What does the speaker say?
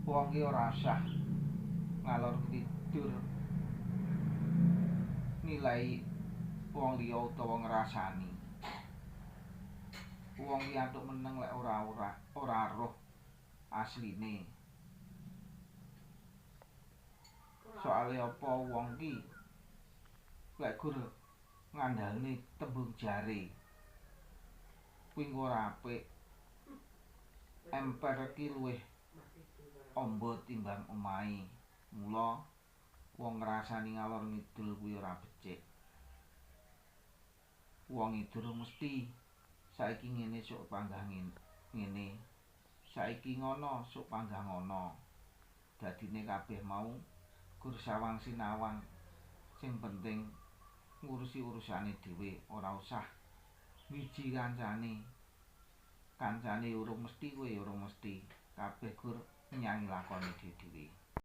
Wong ki ora usah ngalor ngidul nilai wong liya utawa ngrasani. Wong ki antuk meneng lek ora roh asline. Soale apa wong ki lek gur ngandalne tembung jare kuwi ora apik. Emper ki luwih amba timbang omahe. Mula wong ngrasani ngalor ngidul kuwi ora becik. Wong iki durung mesti saiki ngene sok panggah ngene. Saiki ngono sok panggah ngono. Dadine kabeh mau gur sawang sinawang. Sing penting ngurusi urusane dhewe, ora usah wiji kancane. Kancane urung mesti kowe urung mesti. Kabeh gur nyanyi lakone dhewe-dhewe.